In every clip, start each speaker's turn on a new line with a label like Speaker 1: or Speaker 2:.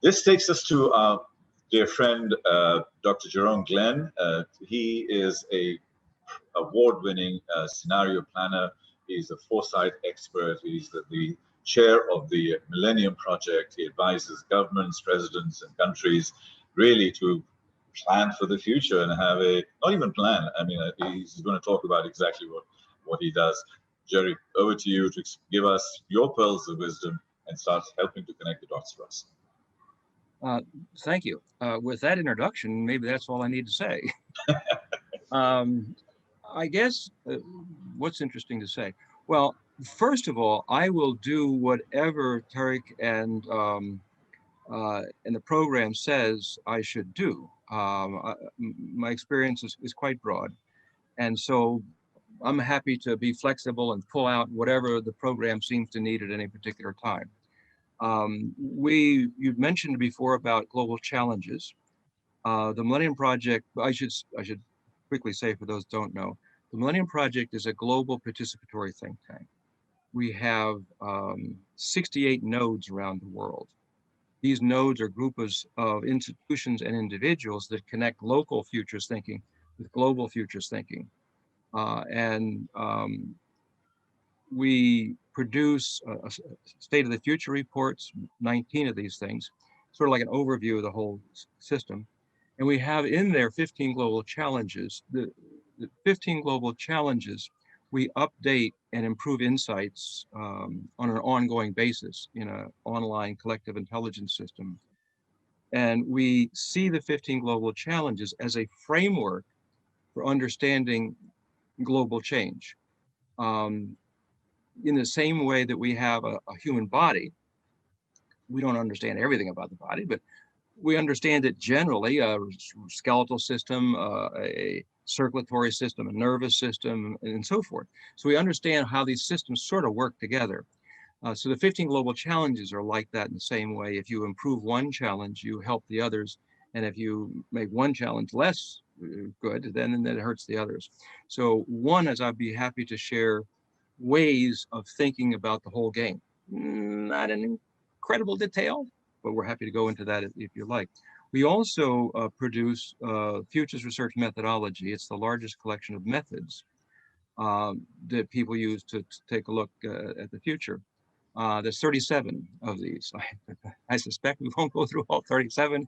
Speaker 1: This takes us to our dear friend, Dr. Jerome Glenn. He is a award-winning scenario planner. He's a foresight expert. He's the chair of the Millennium Project. He advises governments, presidents, and countries really to plan for the future and have a, not even plan, I mean, he's going to talk about exactly what he does. Jerry, over to you to give us your pearls of wisdom and start helping to connect the dots for us.
Speaker 2: Thank you. With that introduction, maybe that's all I need to say. I guess what's interesting to say? Well, first of all, I will do whatever Tariq and the program says I should do. My experience is quite broad, and so I'm happy to be flexible and pull out whatever the program seems to need at any particular time. You've mentioned before about global challenges. The Millennium Project, I should quickly say for those who don't know, the Millennium Project is a global participatory think tank. We have 68 nodes around the world. These nodes are groups of institutions and individuals that connect local futures thinking with global futures thinking. We produce State of the Future reports, 19 of these things, sort of like an overview of the whole system. And we have in there 15 global challenges. The 15 global challenges, we update and improve insights on an ongoing basis in an online collective intelligence system. And we see the 15 global challenges as a framework for understanding global change. In the same way that we have a human body, we don't understand everything about the body, but we understand it generally, a skeletal system, a circulatory system, a nervous system, and so forth. So we understand how these systems sort of work together. So the 15 global challenges are like that in the same way. If you improve one challenge, you help the others. And if you make one challenge less good, then it hurts the others. So one is I'd be happy to share ways of thinking about the whole game. Not in incredible detail, but we're happy to go into that if you like. We also produce Futures Research Methodology. It's the largest collection of methods that people use to take a look at the future. There's 37 of these. I suspect we won't go through all 37,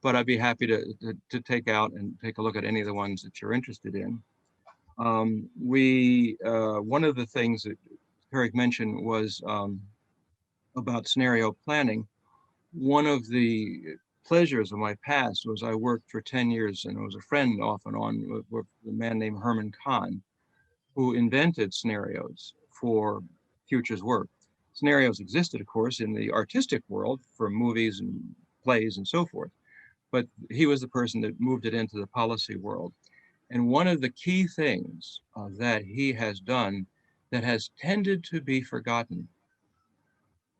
Speaker 2: but I'd be happy to take out and take a look at any of the ones that you're interested in. One of the things that Tariq mentioned was about scenario planning. One of the pleasures of my past was I worked for 10 years and I was a friend off and on with a man named Herman Kahn, who invented scenarios for futures work. Scenarios existed, of course, in the artistic world for movies and plays and so forth, but he was the person that moved it into the policy world. And one of the key things that he has done that has tended to be forgotten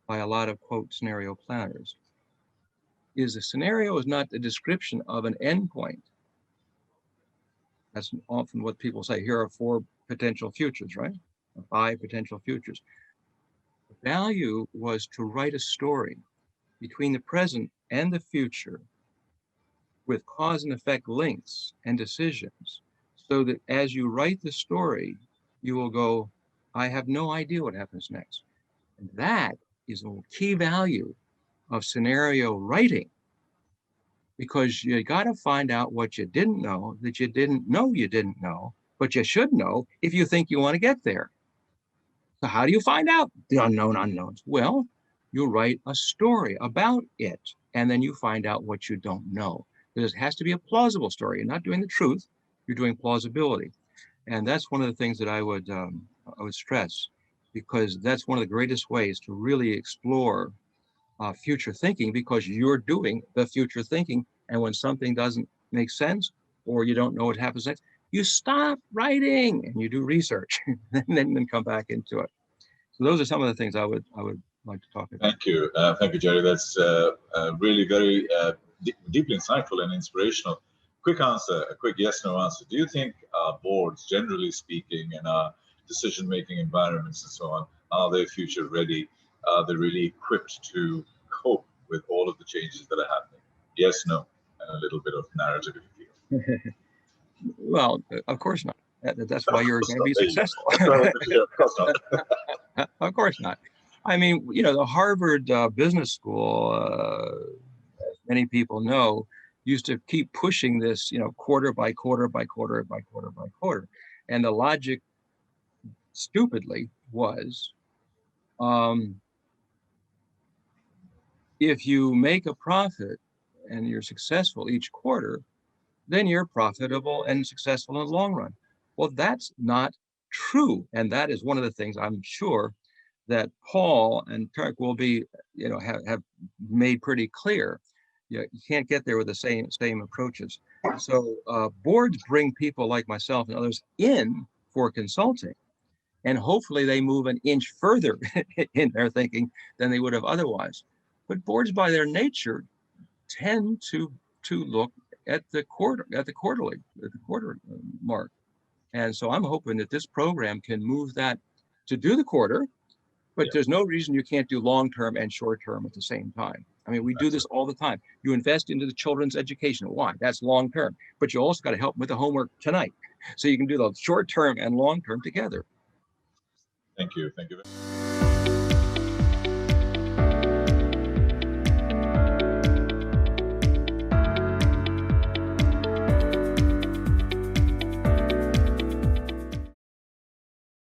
Speaker 2: by a lot of, quote, scenario planners is a scenario is not the description of an endpoint. That's often what people say. Here are 4 potential futures, right? 5 potential futures. The value was to write a story between the present and the future with cause and effect links and decisions, so that as you write the story, you will go, I have no idea what happens next. And that is a key value of scenario writing, because you got to find out what you didn't know that you didn't know, but you should know if you think you want to get there. So how do you find out the unknown unknowns? Well, you write a story about it, and then you find out what you don't know. Because it has to be a plausible story. You're not doing the truth, you're doing plausibility. And that's one of the things that I would stress, because that's one of the greatest ways to really explore future thinking, because you're doing the future thinking. And when something doesn't make sense or you don't know what happens next, you stop writing and you do research and then come back into it. So those are some of the things I would like to talk about.
Speaker 1: Thank you, Jerry. That's really very deeply insightful and inspirational. Quick answer, a quick yes/no answer. Do you think boards, generally speaking, and decision-making environments and so on, are they future ready? Are they really equipped to cope with all of the changes that are happening? Yes, no, and a little bit of narrative if you feel.
Speaker 2: Well, of course not. That's why you're going to be successful.
Speaker 1: Of course not.
Speaker 2: Of course not. I mean, you know, the Harvard Business School, as many people know, used to keep pushing this, you know, quarter by quarter by quarter by quarter by quarter. And the logic, stupidly, was if you make a profit and you're successful each quarter, then you're profitable and successful in the long run. Well, that's not true. And that is one of the things I'm sure that Paul and Turk will be, you know, have made pretty clear. You can't get there with the same approaches. So boards bring people like myself and others in for consulting, and hopefully they move an inch further in their thinking than they would have otherwise. But boards, by their nature, tend to look at the quarter mark. And so I'm hoping that this program can move that to do the quarter, but there's no reason you can't do long-term and short-term at the same time. I mean, we do this all the time. You invest into the children's education. Why? That's long-term. But you also got to help them with the homework tonight. So you can do the short-term and long-term together.
Speaker 1: Thank you. Thank you.